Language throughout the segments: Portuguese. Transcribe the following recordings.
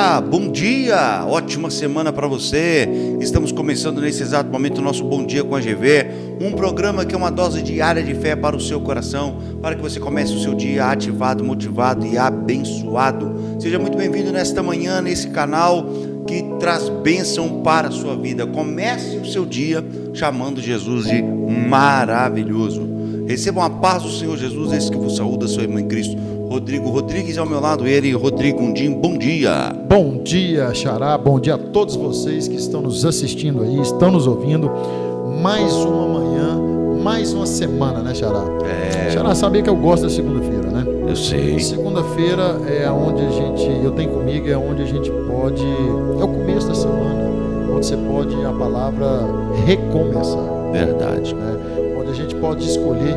Xará, bom dia, ótima semana para você. Estamos começando nesse exato momento o nosso Bom Dia com a GV, um programa que é uma dose diária de fé para o seu coração, para que você comece o seu dia ativado, motivado e abençoado. Seja muito bem-vindo nesta manhã, nesse canal que traz bênção para a sua vida. Comece o seu dia chamando Jesus de maravilhoso. Recebam a paz do Senhor Jesus, esse que vos saúda, sua irmã em Cristo, Rodrigo Rodrigues, ao meu lado, ele, Rodrigo Undim, bom dia. Bom dia, Xará, bom dia a todos vocês que estão nos assistindo aí, estão nos ouvindo. Mais uma manhã, mais uma semana, né, Xará? Xará, sabia que eu gosto da segunda-feira, né? Eu sei. Segunda-feira é onde eu tenho comigo, é onde a gente pode, é o começo da semana, onde você pode, a palavra, recomeçar. Verdade. Onde a gente pode escolher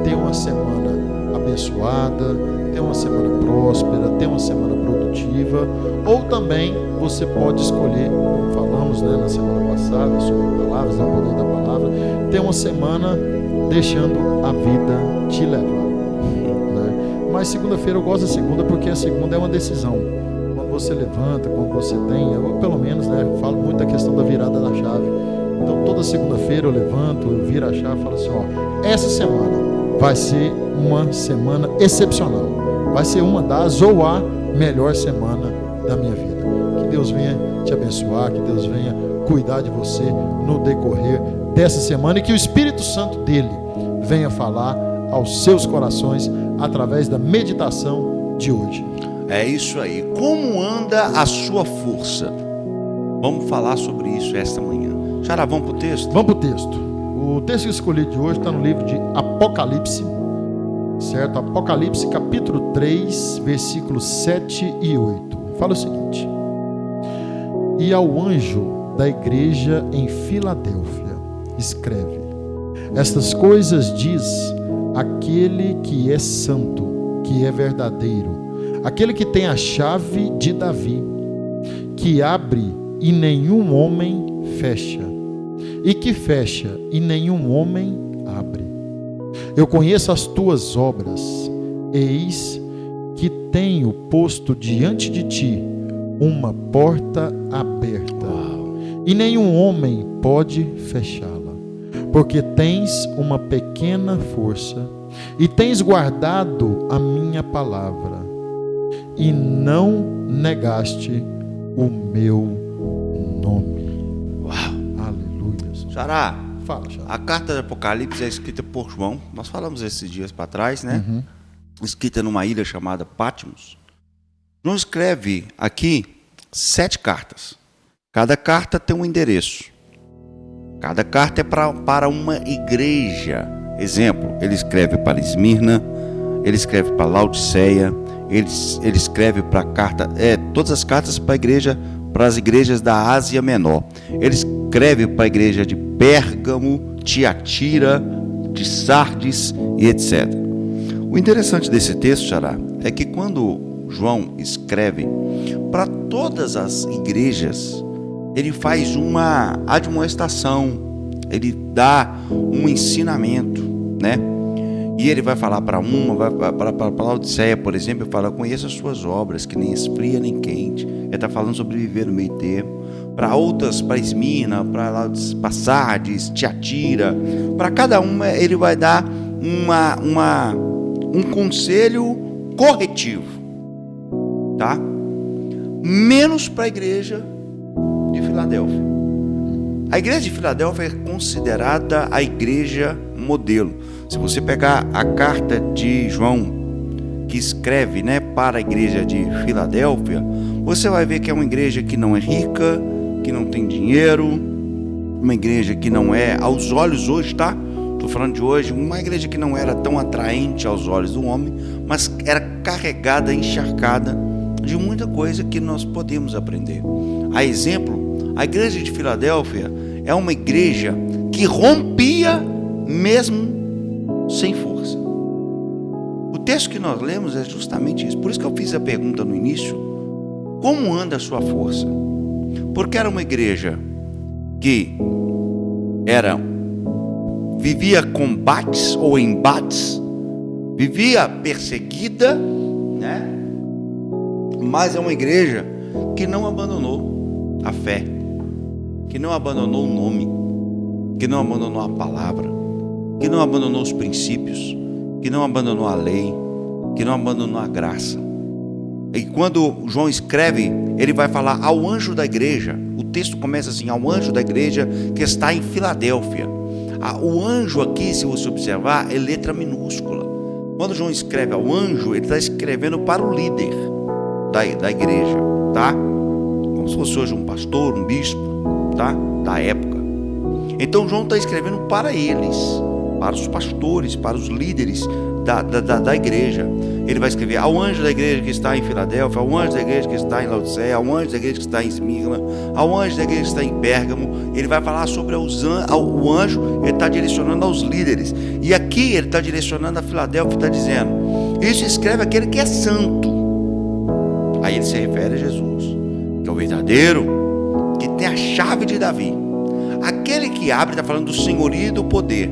ter uma semana abençoada, ter uma semana próspera, ter uma semana produtiva, ou também você pode escolher, como falamos, na semana passada sobre palavras, o poder da palavra, ter uma semana deixando a vida te levar, né? Mas segunda-feira eu gosto da segunda porque a segunda é uma decisão. Quando você levanta, quando você tem, eu pelo menos, falo muito da questão da virada da chave. Então toda segunda-feira eu levanto, eu viro a chave e falo assim, essa semana vai ser uma semana excepcional. Vai ser uma das ou a melhor semana da minha vida. Que Deus venha te abençoar, que Deus venha cuidar de você no decorrer dessa semana e que o Espírito Santo dele venha falar aos seus corações através da meditação de hoje. É isso aí. Como anda a sua força? Vamos falar sobre isso esta manhã. Xará, vamos para o texto? Vamos para o texto. O texto que eu escolhi de hoje está no livro de Apocalipse, certo? Apocalipse capítulo 3, versículos 7 e 8. Fala o seguinte: E ao anjo da igreja em Filadélfia escreve: Estas coisas diz aquele que é santo, que é verdadeiro, aquele que tem a chave de Davi, que abre e nenhum homem fecha, e que fecha e nenhum homem abre. Eu conheço as tuas obras, eis que tenho posto diante de ti uma porta aberta, e nenhum homem pode fechá-la, porque tens uma pequena força, e tens guardado a minha palavra, e não negaste o meu nome. Xará, fala, Xará. A carta de Apocalipse é escrita por João. Nós falamos esses dias para trás, né? Uhum. Escrita numa ilha chamada Patmos. João escreve aqui 7 cartas. Cada carta tem um endereço. Cada carta é para uma igreja. Exemplo, ele escreve para Esmirna, ele escreve para Laodiceia, ele escreve para todas as cartas para as igrejas da Ásia Menor. Ele escreve para a igreja de Pérgamo, Tiatira, de Sardes e etc. O interessante desse texto, Xará, é que quando João escreve para todas as igrejas, ele faz uma admoestação, ele dá um ensinamento, né? E ele vai falar para para Laodiceia, por exemplo, ele fala: conheça as suas obras, que nem esfria nem quente. Ele está falando sobre viver no meio termo. Para outras, para Esmirna, para Sardes, Tiatira, para cada uma ele vai dar um conselho corretivo, tá? Menos para a igreja de Filadélfia. A igreja de Filadélfia é considerada a igreja modelo. Se você pegar a carta de João, que escreve, para a igreja de Filadélfia, você vai ver que é uma igreja que não é rica, que não tem dinheiro, uma igreja que não é, aos olhos hoje, tá? Estou falando de hoje, uma igreja que não era tão atraente aos olhos do homem, mas era carregada, encharcada de muita coisa que nós podemos aprender. A exemplo, a igreja de Filadélfia é uma igreja que rompia mesmo sem força. O texto que nós lemos é justamente isso. Por isso que eu fiz a pergunta no início: como anda a sua força? Porque era uma igreja que vivia combates ou embates, vivia perseguida, mas é uma igreja que não abandonou a fé, que não abandonou o nome, que não abandonou a palavra, que não abandonou os princípios, que não abandonou a lei, que não abandonou a graça. E quando João escreve, ele vai falar ao anjo da igreja. O texto começa assim: ao anjo da igreja que está em Filadélfia. O anjo aqui, se você observar, é letra minúscula. Quando João escreve ao anjo, ele está escrevendo para o líder da igreja, tá? Como se fosse hoje um pastor, um bispo, tá? Da época. Então João está escrevendo para eles, para os pastores, para os líderes da igreja. Ele vai escrever ao anjo da igreja que está em Filadélfia, ao anjo da igreja que está em Laodiceia, ao anjo da igreja que está em Esmirna, ao anjo da igreja que está em Pérgamo. Ele vai falar sobre o anjo, ele está direcionando aos líderes. E aqui ele está direcionando a Filadélfia, está dizendo: isso escreve aquele que é santo. Aí ele se refere a Jesus, que é o verdadeiro, que tem a chave de Davi. Aquele que abre, está falando do senhorio e do poder.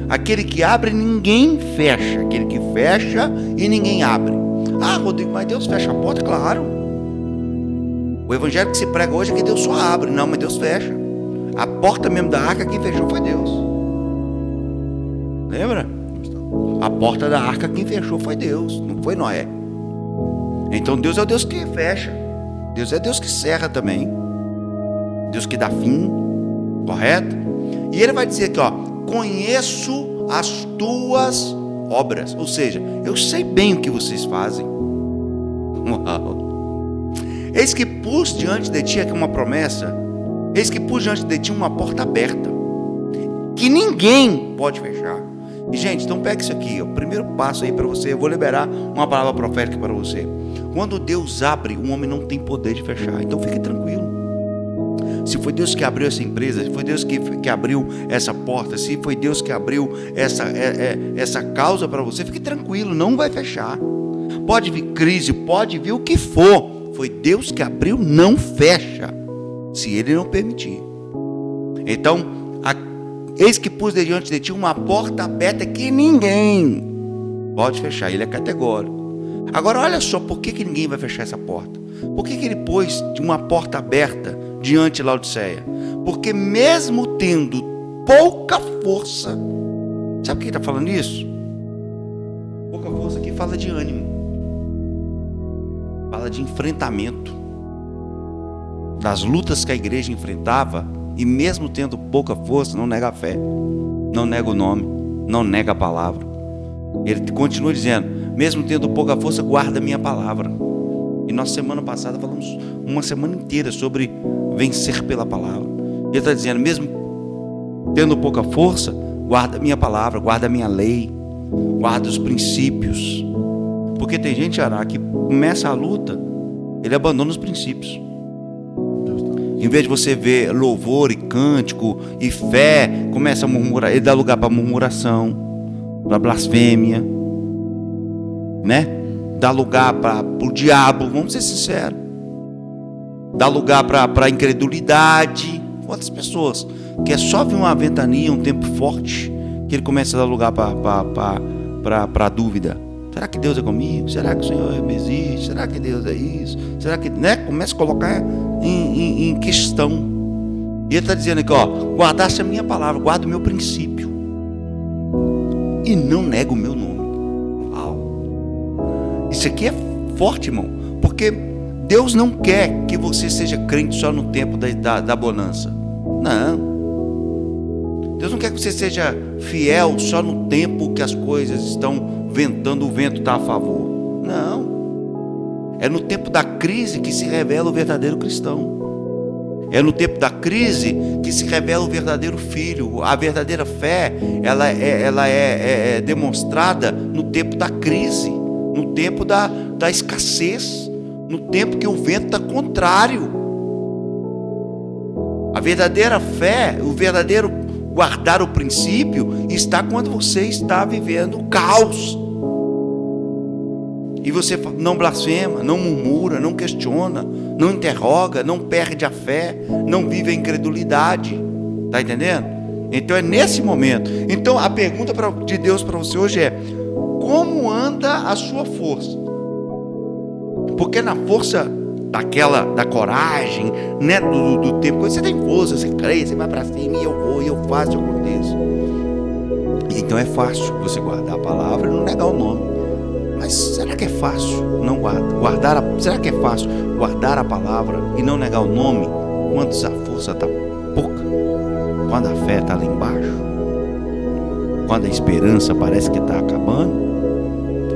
Aquele que abre, ninguém fecha. Aquele que fecha e ninguém abre. Ah, Rodrigo, mas Deus fecha a porta? Claro. O evangelho que se prega hoje é que Deus só abre. Não, mas Deus fecha. A porta mesmo da arca, quem fechou foi Deus. Lembra? A porta da arca, quem fechou foi Deus, não foi Noé. Então Deus é o Deus que fecha. Deus é Deus que cerra também. Deus que dá fim. Correto? E ele vai dizer aqui, ó: conheço as tuas obras. Ou seja, eu sei bem o que vocês fazem. Uau. Eis que pus diante de ti, aqui uma promessa. Eis que pus diante de ti uma porta aberta, que ninguém pode fechar. E gente, então pega isso aqui, o primeiro passo aí para você. Eu vou liberar uma palavra profética para você. Quando Deus abre, um homem não tem poder de fechar. Então fique tranquilo. Se foi Deus que abriu essa empresa, se foi Deus que abriu essa porta, se foi Deus que abriu essa causa para você, fique tranquilo, não vai fechar. Pode vir crise, pode vir o que for, foi Deus que abriu, não fecha, se Ele não permitir. Então, eis que pus diante de ti uma porta aberta que ninguém pode fechar. Ele é categórico. Agora olha só, por que ninguém vai fechar essa porta? Por que ele pôs uma porta aberta diante de Laodiceia? Porque mesmo tendo pouca força, sabe por que ele está falando isso? Pouca força aqui fala de ânimo, fala de enfrentamento, das lutas que a igreja enfrentava. E mesmo tendo pouca força, não nega a fé, não nega o nome, não nega a palavra. Ele continua dizendo: mesmo tendo pouca força, guarda a minha palavra. E nós semana passada falamos uma semana inteira sobre vencer pela palavra. Ele está dizendo: mesmo tendo pouca força, guarda a minha palavra, guarda a minha lei, guarda os princípios. Porque tem gente, Ará, que começa a luta, ele abandona os princípios. Em vez de você ver louvor e cântico e fé, começa a murmurar, ele dá lugar para murmuração, para blasfêmia, né? Dá lugar para o diabo, vamos ser sinceros. Dá lugar para a incredulidade. Quantas pessoas que é só vir uma ventania, um tempo forte, que ele começa a dar lugar para a dúvida. Será que Deus é comigo? Será que o Senhor me existe? Será que Deus é isso? Será que, né? Começa a colocar em questão. E ele está dizendo aqui, ó: guardasse a minha palavra, guarda o meu princípio e não nega o meu nome. Uau. Isso aqui é forte, irmão, porque Deus não quer que você seja crente só no tempo da bonança. Não. Deus não quer que você seja fiel só no tempo que as coisas estão ventando, o vento está a favor. Não. É no tempo da crise que se revela o verdadeiro cristão. É no tempo da crise que se revela o verdadeiro filho. A verdadeira fé, ela é demonstrada no tempo da crise, no tempo da escassez, no tempo que o vento está contrário. A verdadeira fé, o verdadeiro guardar o princípio, está quando você está vivendo o caos. E você não blasfema, não murmura, não questiona, não interroga, não perde a fé, não vive a incredulidade. Está entendendo? Então é nesse momento. Então a pergunta de Deus para você hoje é: como anda a sua força? Porque na força da coragem, né? Do tempo. Quando você tem força, você crê, você vai para cima, e eu vou, e eu faço, eu aconteço. Então é fácil você guardar a palavra e não negar o nome. Mas será que é fácil não será que é fácil guardar a palavra e não negar o nome quando a força está pouca? Quando a fé está lá embaixo? Quando a esperança parece que está acabando?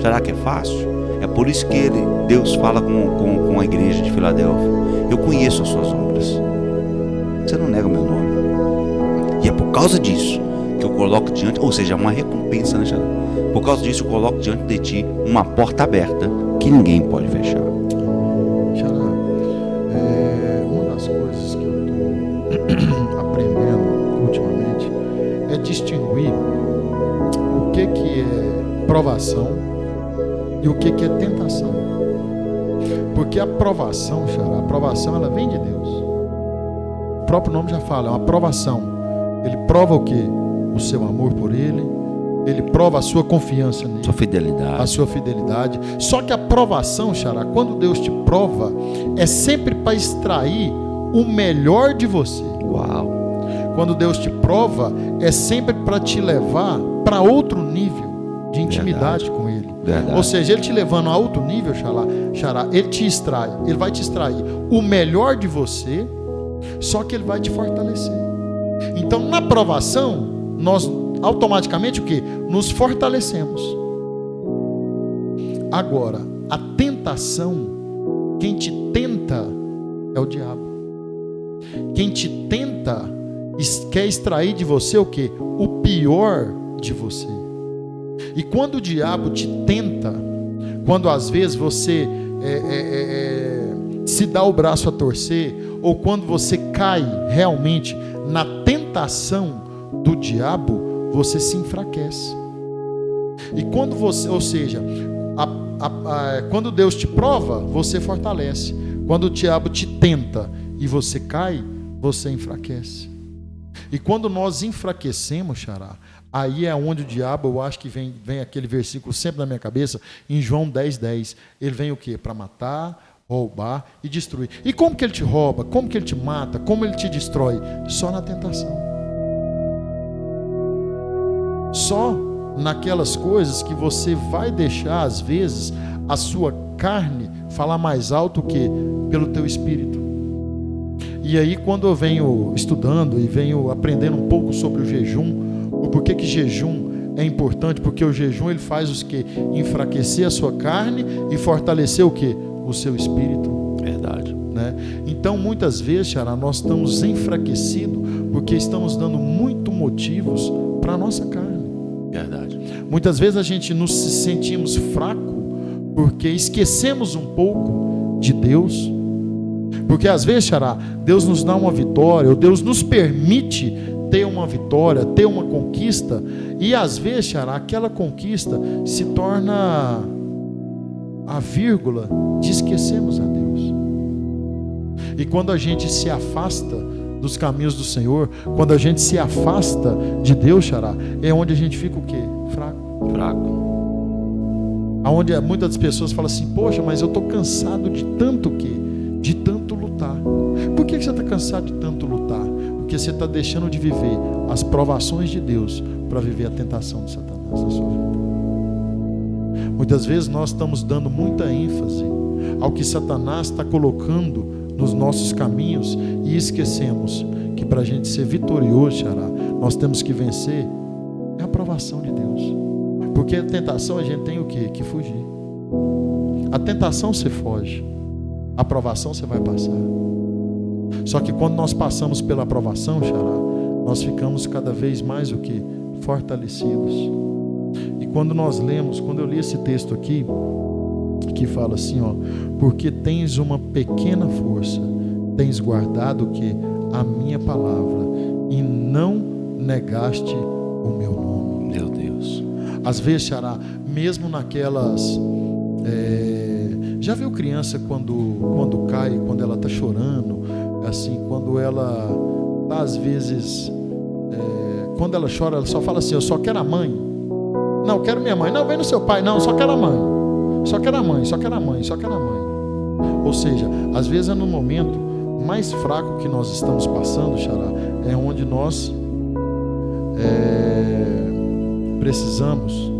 Será que é fácil? É por isso que Deus fala com a igreja de Filadélfia: eu conheço as suas obras, você não nega o meu nome, e é por causa disso que eu coloco diante, ou seja, uma recompensa, né, Xará? Por causa disso eu coloco diante de ti uma porta aberta que ninguém pode fechar. Xará, uma das coisas que eu estou aprendendo ultimamente é distinguir o que é provação e o que é tentação. Porque a provação, Xará, a provação ela vem de Deus. O próprio nome já fala, é uma provação. Ele prova o quê? O seu amor por Ele. Ele prova a sua confiança nele. Sua fidelidade. A sua fidelidade. Só que a provação, Xará, quando Deus te prova, é sempre para extrair o melhor de você. Uau! Quando Deus te prova, é sempre para te levar para outro nível de intimidade. Verdade. Com Ele. Verdade. Ou seja, Ele te levando a outro nível, Xará, Ele te extrai. Ele vai te extrair o melhor de você, só que Ele vai te fortalecer. Então, na provação, nós automaticamente o que? Nos fortalecemos. Agora, a tentação, quem te tenta é o diabo. Quem te tenta quer extrair de você o que? O pior de você. E quando o diabo te tenta, quando às vezes você se dá o braço a torcer, ou quando você cai realmente na tentação do diabo, você se enfraquece. E quando você, ou seja, quando Deus te prova, você fortalece. Quando o diabo te tenta e você cai, você enfraquece. E quando nós enfraquecemos, Xará, aí é onde o diabo, eu acho que vem aquele versículo sempre na minha cabeça, em João 10:10. Ele vem o quê? Para matar, roubar e destruir. E como que ele te rouba? Como que ele te mata? Como ele te destrói? Só na tentação. Só naquelas coisas que você vai deixar, às vezes, a sua carne falar mais alto que pelo teu espírito. E aí, quando eu venho estudando e venho aprendendo um pouco sobre o jejum, o porquê que jejum é importante, porque o jejum ele faz os que enfraquecer a sua carne e fortalecer o que? O seu espírito. Verdade. Né? Então, muitas vezes, Xará, nós estamos enfraquecidos porque estamos dando muito motivos para a nossa carne. Verdade. Muitas vezes a gente nos sentimos fraco porque esquecemos um pouco de Deus. Porque às vezes, Xará, Deus nos dá uma vitória, ou Deus nos permite ter uma vitória, ter uma conquista, e às vezes, Xará, aquela conquista se torna a vírgula de esquecermos a Deus. E quando a gente se afasta dos caminhos do Senhor, quando a gente se afasta de Deus, Xará, é onde a gente fica o quê? Fraco. Aonde muitas das pessoas falam assim: poxa, mas eu estou cansado de tanto o quê? De tanto lutar. Por que você está cansado de tanto lutar? Porque você está deixando de viver as provações de Deus para viver a tentação de Satanás na sua vida. Muitas vezes nós estamos dando muita ênfase ao que Satanás está colocando nos nossos caminhos e esquecemos que para a gente ser vitorioso, Xará, nós temos que vencer a aprovação de Deus. Porque a tentação a gente tem o quê? Que fugir. A tentação você foge, a aprovação você vai passar. Só que quando nós passamos pela aprovação, Xará, nós ficamos cada vez mais o quê? Fortalecidos. E quando nós lemos, quando eu li esse texto aqui, que fala assim, ó: porque tens uma pequena força, tens guardado o que? A minha palavra, e não negaste o meu nome. Meu Deus. Às vezes, Xará, mesmo naquelas... já viu criança quando cai, quando ela está chorando, assim, quando ela tá, às vezes, quando ela chora, ela só fala assim: eu só quero a mãe. Não, quero minha mãe. Não, vem no seu pai. Não, só quero a mãe. Só quero a mãe, só quero a mãe, só quero a mãe. Ou seja, às vezes é no momento mais fraco que nós estamos passando, Xará, é onde nós precisamos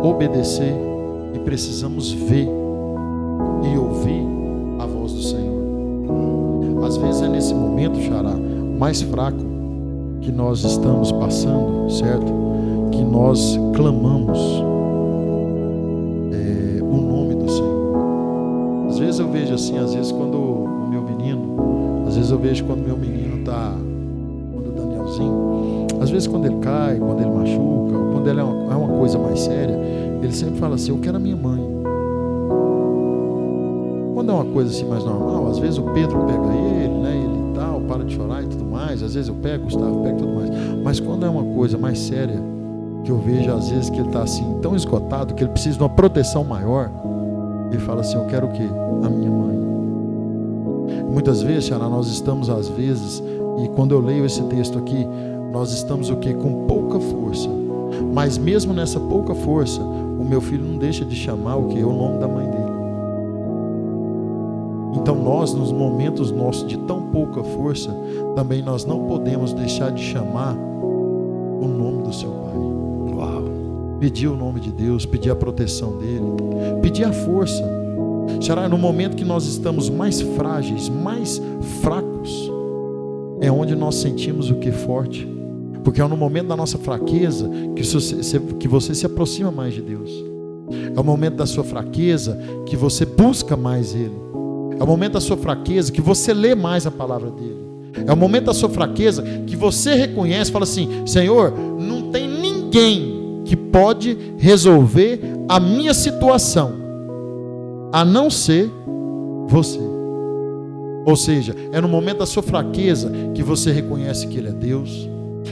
obedecer e precisamos ver e ouvir a voz do Senhor. Às vezes é nesse momento, Xará, mais fraco que nós estamos passando, certo? Que nós clamamos o nome do Senhor. Às vezes eu vejo assim, às vezes quando o meu menino, às vezes eu vejo quando o meu menino está, quando o Danielzinho, às vezes quando ele cai, quando ele machuca, quando ele é uma coisa mais séria, ele sempre fala assim, eu quero a minha mãe. Quando é uma coisa assim mais normal, às vezes o Pedro pega ele, né, ele tal, para de chorar e tudo mais, às vezes eu pego, o Gustavo pega e tudo mais, mas quando é uma coisa mais séria, que eu vejo às vezes que ele está assim, tão esgotado, que ele precisa de uma proteção maior, ele fala assim, eu quero o quê? A minha mãe. Muitas vezes, Xará, nós estamos às vezes, e quando eu leio esse texto aqui, nós estamos o quê? Com pouca força, mas mesmo nessa pouca força, o meu filho não deixa de chamar o quê? O nome da mãe dele. Então nós, nos momentos nossos de tão pouca força, também nós não podemos deixar de chamar o nome do seu Pai. Uau. Pedir o nome de Deus, pedir a proteção dele, pedir a força. Será no momento que nós estamos mais frágeis, mais fracos, é onde nós sentimos o que forte. Porque é no momento da nossa fraqueza que você se aproxima mais de Deus. É o momento da sua fraqueza que você busca mais Ele. É o momento da sua fraqueza que você lê mais a palavra dele. É o momento da sua fraqueza que você reconhece, fala assim, Senhor, não tem ninguém que pode resolver a minha situação, a não ser você. Ou seja, é no momento da sua fraqueza que você reconhece que Ele é Deus.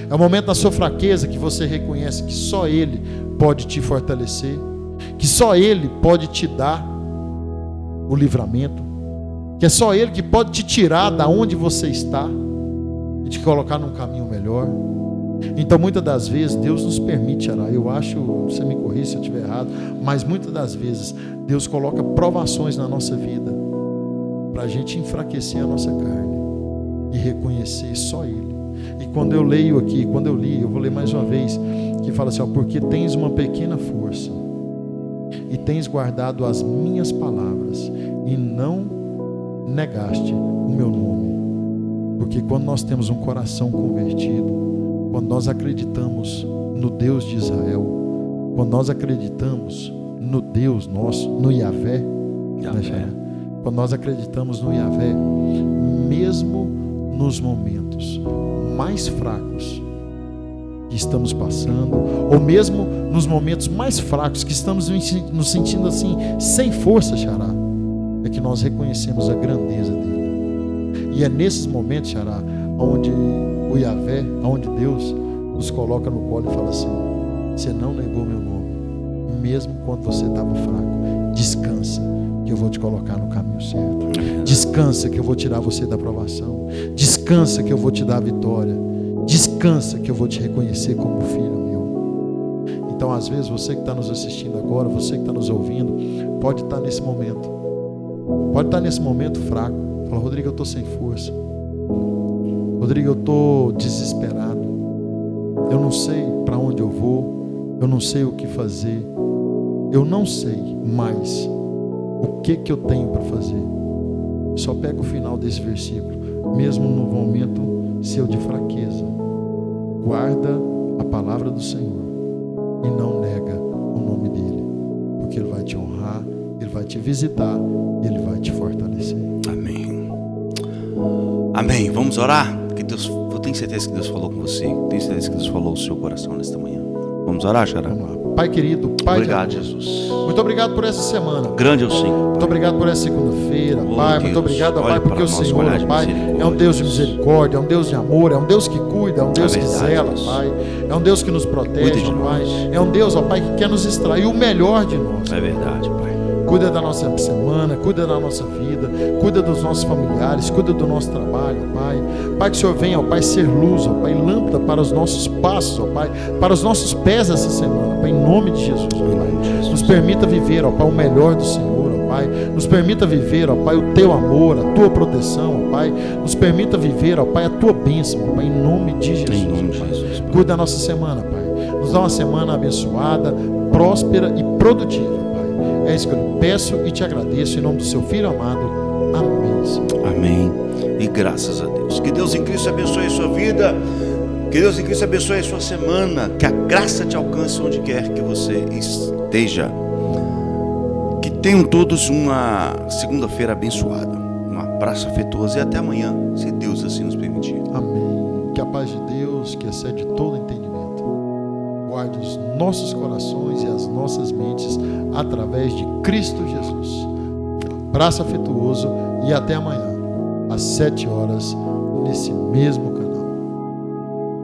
É o momento da sua fraqueza que você reconhece que só Ele pode te fortalecer, que só Ele pode te dar o livramento, que é só Ele que pode te tirar da onde você está e te colocar num caminho melhor. Então muitas das vezes Deus nos permite, eu acho, você me corrija se eu estiver errado, mas muitas das vezes Deus coloca provações na nossa vida para a gente enfraquecer a nossa carne e reconhecer só Ele. E quando eu leio aqui, quando eu li, eu vou ler mais uma vez, que fala assim, porque tens uma pequena força e tens guardado as minhas palavras e não negaste o meu nome. Porque quando nós temos um coração convertido, quando nós acreditamos no Deus de Israel, quando nós acreditamos no Deus nosso, no Yahvé, né, quando nós acreditamos no Yahvé, mesmo nos momentos mais fracos que estamos passando, ou mesmo nos momentos mais fracos que estamos nos sentindo assim, sem força, Xará, é que nós reconhecemos a grandeza dele. E é nesses momentos, Xará, onde o Yahvé, onde Deus nos coloca no colo e fala assim, você não negou meu nome, mesmo quando você estava fraco, descansa, que eu vou te colocar no caminho certo. Descansa que eu vou tirar você da provação. Descansa que eu vou te dar a vitória. Descansa que eu vou te reconhecer como filho meu. Então às vezes você que está nos assistindo agora, você que está nos ouvindo, pode estar nesse momento. Pode estar nesse momento fraco. Fala, Rodrigo, eu estou sem força. Rodrigo, eu estou desesperado. Eu não sei para onde eu vou. Eu não sei o que fazer. Eu não sei mais o que eu tenho para fazer. Só pega o final desse versículo. Mesmo no momento seu de fraqueza, guarda a palavra do Senhor e não nega o nome dele, porque ele vai te honrar, ele vai te visitar, ele vai te fortalecer. Amém. Amém. Vamos orar? Que Deus, eu tenho certeza que Deus falou com você. Tenho certeza que Deus falou no seu coração nesta manhã. Vamos orar, Xará? Vamos lá. Pai querido, Pai obrigado, de amor, Jesus. muito obrigado por essa semana. Grande é o Senhor. Muito obrigado por essa segunda-feira, Pai. Deus, Muito obrigado, Pai, porque o Senhor, Pai, é um Deus de misericórdia, é um Deus de amor, é um Deus que cuida, é um Deus que zela, Pai. É um Deus que nos protege, Pai. É um Deus, ó Pai, que quer nos extrair o melhor de nós. É verdade, Pai. Cuida da nossa semana, cuida da nossa vida, cuida dos nossos familiares, cuida do nosso trabalho, Pai. Pai, que o Senhor venha, ó Pai, ser luz, ó Pai, lâmpada para os nossos passos, ó Pai, para os nossos pés essa semana, Pai, em nome de Jesus, ó Pai. Nos permita viver, ó Pai, o melhor do Senhor, ó Pai. Nos permita viver, ó Pai, o Teu amor, a Tua proteção, ó Pai. Nos permita viver, ó Pai, a Tua bênção, ó Pai, em nome de Jesus. Em nome de Pai. Jesus, Pai. Cuida da nossa semana, Pai. Nos dá uma semana abençoada, próspera e produtiva, Pai. É isso que eu peço e te agradeço em nome do Seu Filho amado. Amém, Senhor. Amém. E graças a Deus. Que Deus em Cristo abençoe a sua vida. Que Deus em Cristo abençoe a sua semana. Que a graça te alcance onde quer que você esteja. Que tenham todos uma segunda-feira abençoada. Um abraço afetuoso e até amanhã, se Deus assim nos permitir. Amém. Que a paz de Deus, que excede todo entendimento, guarde os nossos corações e as nossas mentes através de Cristo Jesus. Um abraço afetuoso e até amanhã, às 7 horas, nesse mesmo canal.